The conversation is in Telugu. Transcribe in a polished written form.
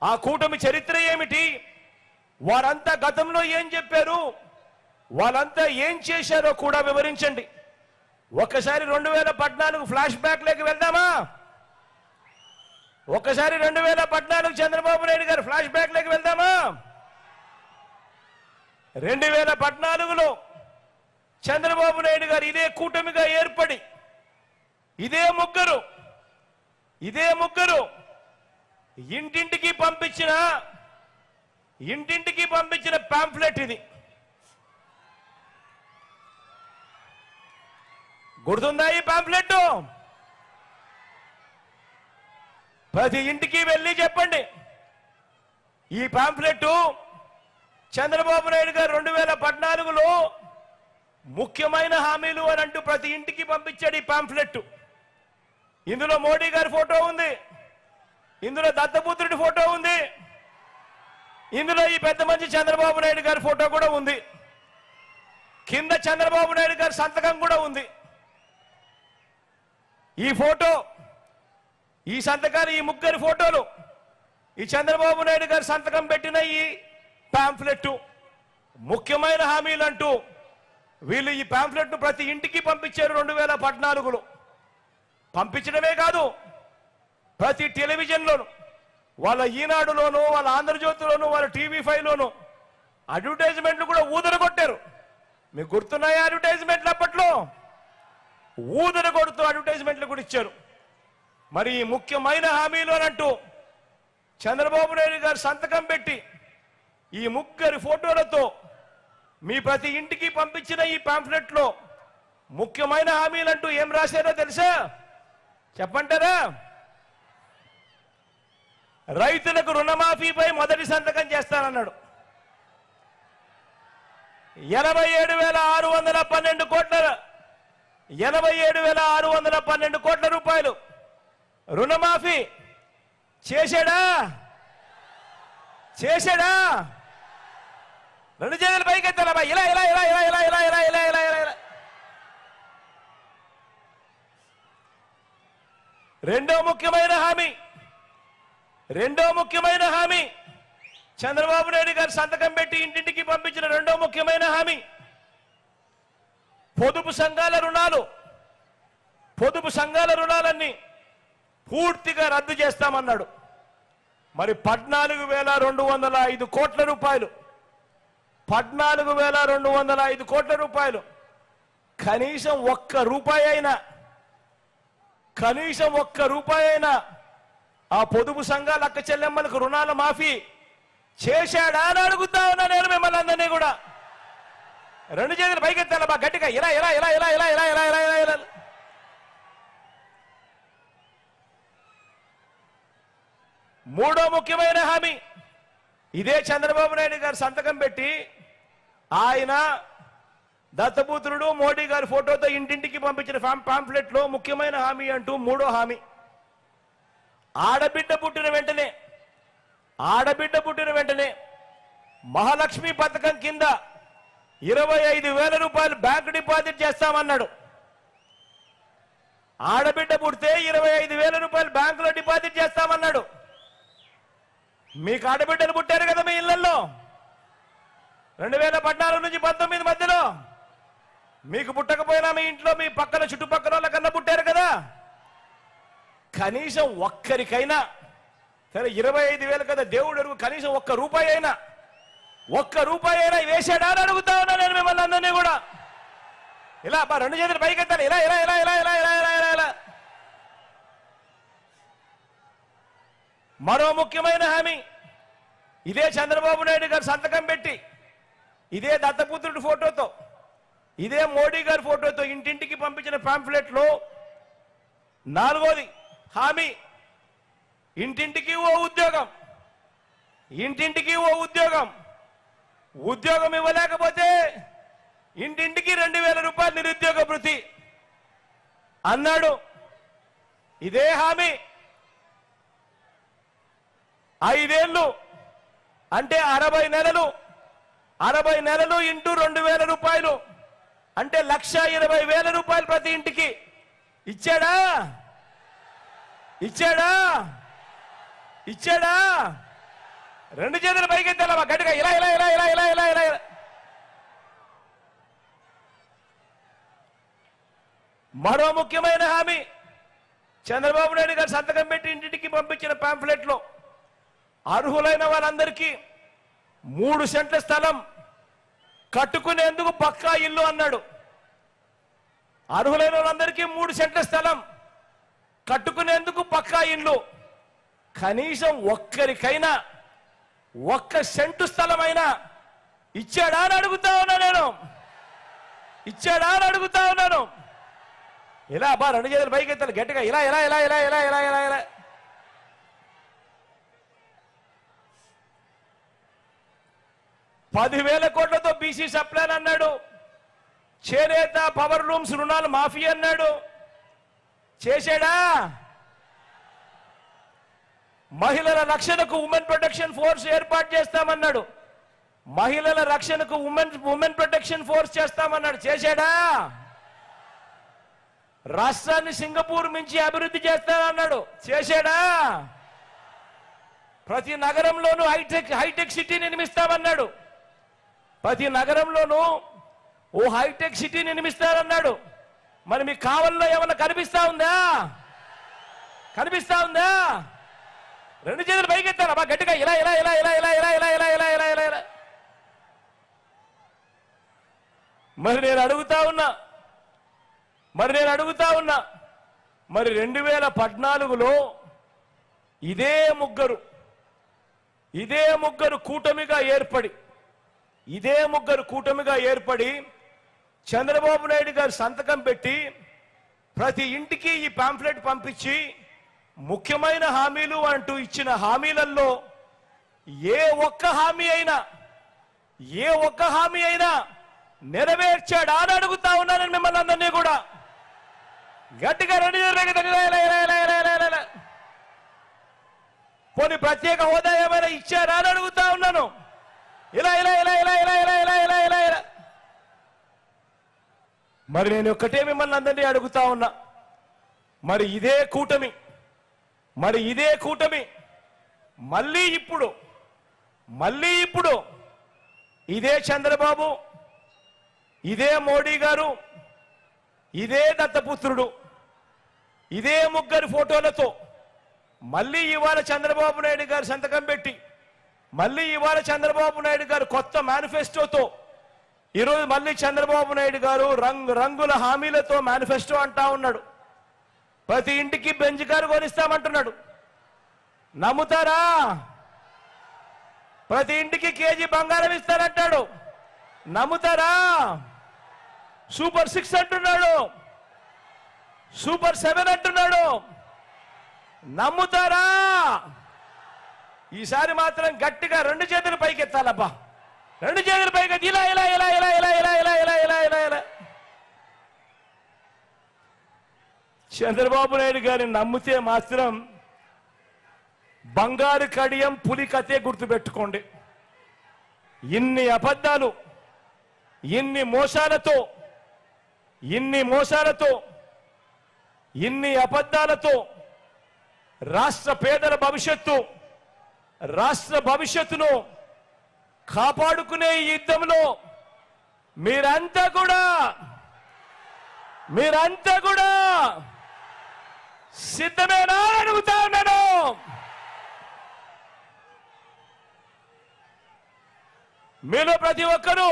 ఆ కూటమి చరిత్ర ఏమిటి, వారంతా గతంలో ఏం చెప్పారు, వాళ్ళంతా ఏం చేశారో కూడా వివరించండి. ఒక్కసారి 2014 ఫ్లాష్ బ్యాక్ లేకి వెళ్దామా? ఒక్కసారి 2014 చంద్రబాబు నాయుడు గారు ఫ్లాష్ బ్యాక్ లేకి వెళ్దామా? 2014లో చంద్రబాబు నాయుడు గారు ఇదే కూటమిగా ఏర్పడి ఇదే ముగ్గురు ఇంటింటికి పంపించిన పాంఫ్లెట్ ఇది. గుర్తుందా ఈ పాంఫ్లెట్? ప్రతి ఇంటికి వెళ్ళి చెప్పండి, ఈ పాంఫ్లెట్ చంద్రబాబు నాయుడు గారు 2014లో ముఖ్యమైన హామీలు అని అంటూ ప్రతి ఇంటికి పంపించాడు ఈ పాంఫ్లెట్. ఇందులో మోడీ గారి ఫోటో ఉంది, ఇందులో దత్తపుత్రుడి ఫోటో ఉంది, ఇందులో ఈ పెద్ద మంచి చంద్రబాబు నాయుడు గారి ఫోటో కూడా ఉంది, కింద చంద్రబాబు నాయుడు గారి సంతకం కూడా ఉంది. ఈ ఫోటో, ఈ సంతకాలు, ఈ ముగ్గురి ఫోటోలు, ఈ చంద్రబాబు నాయుడు గారి సంతకం పెట్టిన ఈ పాంఫ్లెట్ ముఖ్యమైన హామీలు అంటూ వీళ్ళు ఈ పాంఫ్లెట్ను ప్రతి ఇంటికి పంపించారు 2014లో. పంపించడమే కాదు, ప్రతి టెలివిజన్లోను, వాళ్ళ ఈనాడులోను, వాళ్ళ ఆంధ్రజ్యోతిలోను, వాళ్ళ TV5లోను అడ్వర్టైజ్మెంట్లు కూడా ఊదరగొట్టారు. మీకు గుర్తున్నాయా అడ్వర్టైజ్మెంట్లు? అప్పట్లో ఊదరగొడుతూ అడ్వర్టైజ్మెంట్లు కూడా ఇచ్చారు. మరి ఈ ముఖ్యమైన హామీలు అనంటూ చంద్రబాబు నాయుడు గారు సంతకం పెట్టి ఈ ముగ్గురి ఫోటోలతో మీ ప్రతి ఇంటికి పంపించిన ఈ పాంఫ్లెట్లో ముఖ్యమైన హామీలంటూ ఏం రాశారో తెలుసా? చెప్పంటారా? రైతులకు రుణమాఫీపై మొదటి సంతకం చేస్తానన్నాడు. 87,612 కోట్ల రూపాయలు రుణమాఫీ చేశాడా? రెండు చేతులు పైకెత్తాలమ్మా, ఇలా. రెండో ముఖ్యమైన హామీ చంద్రబాబు నాయుడు గారు సంతకం పెట్టి ఇంటింటికి పంపించిన రెండో ముఖ్యమైన హామీ పొదుపు సంఘాల రుణాలన్నీ పూర్తిగా రద్దు చేస్తామన్నాడు. మరి 14,205 కోట్ల రూపాయలు, 14,205 కోట్ల రూపాయలు కనీసం ఒక్క రూపాయి అయినా ఆ పొదుపు సంఘాల అక్క చెల్లెమ్మలకు రుణాల మాఫీ చేశాడా అని అడుగుతా ఉన్నా నేను మిమ్మల్ని అందరినీ కూడా. రెండు చేతులు పైకెత్తాల బా గట్టిగా, ఇలా. మూడో ముఖ్యమైన హామీ ఇదే చంద్రబాబు నాయుడు గారు సంతకం పెట్టి ఆయన దత్తపుత్రుడు మోడీ గారి ఫోటోతో ఇంటింటికి పంపించిన పాంఫ్లెట్ లో ముఖ్యమైన హామీ అంటూ మూడో హామీ, ఆడబిడ్డ పుట్టిన వెంటనే మహాలక్ష్మి పథకం కింద 25,000 రూపాయలు బ్యాంకు డిపాజిట్ చేస్తామన్నాడు. ఆడబిడ్డ పుడితే 25,000 రూపాయలు బ్యాంకులో డిపాజిట్ చేస్తామన్నాడు. మీకు ఆడబిడ్డలు పుట్టారు కదా మీ ఇళ్లలో 2014 నుంచి 19 మధ్యలో. మీకు పుట్టకపోయినా మీ ఇంట్లో మీ పక్కన చుట్టుపక్కల వాళ్ళ కన్నా పుట్టారు కదా. కనీసం ఒక్కరికైనా, సరే 25,000 కదా దేవుడు, కనీసం ఒక్క రూపాయి అయినా వేసాడా అని అడుగుతా ఉన్నా నేను మిమ్మల్ని అందరినీ కూడా. ఇలా రెండు చేతులు పైకెత్తాలి, ఇలా. మరో ముఖ్యమైన హామీ ఇదే చంద్రబాబు నాయుడు గారు సంతకం పెట్టి ఇదే దత్తపుత్రుడి ఫోటోతో, ఇదే మోడీ గారి ఫోటోతో ఇంటింటికి పంపించిన పాంఫ్లెట్ లో నాలుగోది హామీ, ఇంటింటికి ఓ ఉద్యోగం. ఉద్యోగం ఇవ్వలేకపోతే ఇంటింటికి 2,000 రూపాయలు నిరుద్యోగ భృతి అన్నాడు. ఇదే హామీ 5 ఏళ్ళు అంటే 60 నెలలు ఇంటూ 2,000 రూపాయలు అంటే 1,20,000 రూపాయలు ప్రతి ఇంటికి ఇచ్చాడా? రెండు చేతులు పైకెత్తాలమ్మా గట్టిగా ఇలా ఇలా ఇలా ఇలా ఇలా ఇలా ఇలా ఇలా. మరో ముఖ్యమైన హామీ చంద్రబాబు నాయుడు గారు సంతకం పెట్టి ఇంటింటికి పంపించిన పాంఫ్లెట్ లో అర్హులైన వాళ్ళందరికీ 3 సెంట్ల స్థలం కట్టుకునేందుకు పక్కా ఇల్లు అన్నాడు. అర్హులైన వాళ్ళందరికీ 3 సెంట్ల స్థలం కట్టుకునేందుకు పక్కా ఇల్లు. కనీసం ఒక్కరికైనా 1 సెంటు స్థలమైనా ఇచ్చాడా అని అడుగుతా ఉన్నా నేను. ఇచ్చాడా అని అడుగుతా ఉన్నాను. ఇలా బా రెండు చేతులు పైకి ఎత్తాలి గట్టిగా ఇలా ఇలా ఇలా ఇలా ఇలా ఇలా ఇలా ఇలా. ₹10,000 కోట్లతో బీసీ సప్లాన్ అన్నాడు. చేనేత పవర్ లూమ్స్ రుణాలు మాఫీ అన్నాడు. చేశాడా? మహిళల రక్షణకు ఉమెన్ ప్రొటెక్షన్ ఫోర్స్ ఏర్పాటు చేస్తామన్నాడు. మహిళల రక్షణకు ఉమెన్ ప్రొటెక్షన్ ఫోర్స్ చేస్తామన్నాడు. చేశాడా? రాష్ట్రాన్ని సింగపూర్ మించి అభివృద్ధి చేస్తానన్నాడు. చేశాడా? ప్రతి నగరంలోనూ హైటెక్ సిటీ నిర్మిస్తామన్నాడు. ప్రతి నగరంలోనూ ఓ హైటెక్ సిటీ నిర్మిస్తారన్నాడు. మరి మీ కావల్లో ఏమన్నా కనిపిస్తా ఉందా? కనిపిస్తా ఉందా? రెండు చేతులు పైకెత్తారు అబ్బా గట్టిగా ఇలా ఇలా ఇలా ఇలా ఇలా ఇలా ఇలా ఇలా ఇలా ఇలా ఇలా ఇలా. మరి నేను అడుగుతా ఉన్నా మరి 2014లో ఇదే ముగ్గురు కూటమిగా ఏర్పడి చంద్రబాబు నాయుడు గారు సంతకం పెట్టి ప్రతి ఇంటికి ఈ పాంఫ్లెట్ పంపించి ముఖ్యమైన హామీలు అంటూ ఇచ్చిన హామీలలో ఏ ఒక్క హామీ అయినా నెరవేర్చాడా అని అడుగుతా ఉన్నానని మిమ్మల్ని అందరినీ కూడా గట్టిగా పోనీ ప్రత్యేక హోదా ఏమైనా ఇచ్చారా అని అడుగుతా ఉన్నాను. ఇలా ఇలా ఇలా ఇలా ఇలా ఇలా ఇలా ఇలా ఇలా ఇలా. మరి నేను ఒక్కటే మిమ్మల్ని అందరినీ అడుగుతా ఉన్నా, మరి ఇదే కూటమి మళ్ళీ ఇప్పుడు ఇదే చంద్రబాబు, ఇదే మోడీ గారు, ఇదే దత్తపుత్రుడు, ఇదే ముగ్గురు ఫోటోలతో మళ్ళీ ఇవాళ చంద్రబాబు నాయుడు గారు సంతకం పెట్టి మళ్ళీ ఇవాళ చంద్రబాబు నాయుడు గారు కొత్త మేనిఫెస్టోతో ఈరోజు మళ్ళీ చంద్రబాబు నాయుడు గారు రంగుల హామీలతో మేనిఫెస్టో అంటా ఉన్నాడు. ప్రతి ఇంటికి బెంజ్ కారు కొనిస్తామంటున్నాడు. నమ్ముతారా? ప్రతి ఇంటికి కేజీ బంగారం ఇస్తారంటాడు. నమ్ముతారా? సూపర్ 6 అంటున్నాడు, సూపర్ 7 అంటున్నాడు. నమ్ముతారా? ఈసారి మాత్రం గట్టిగా రెండు చేతులు పైకి ఎత్తాలబ్బా. రెండు చేతులు పైకి ఇలా ఇలా ఇలా ఇలా ఇలా ఇలా ఇలా ఇలా ఇలా ఇలా ఇలా. చంద్రబాబు నాయుడు గారిని నమ్మితే మాత్రం బంగారు కడియం పులి కథే గుర్తుపెట్టుకోండి. ఇన్ని అబద్ధాలు, ఇన్ని అబద్ధాలతో రాష్ట్ర పేదల భవిష్యత్తును కాపాడుకునే ఈ యుద్ధంలో మీరంతా కూడా సిద్ధమేనా అడుగుతా ఉన్నాను. మీలో ప్రతి ఒక్కరూ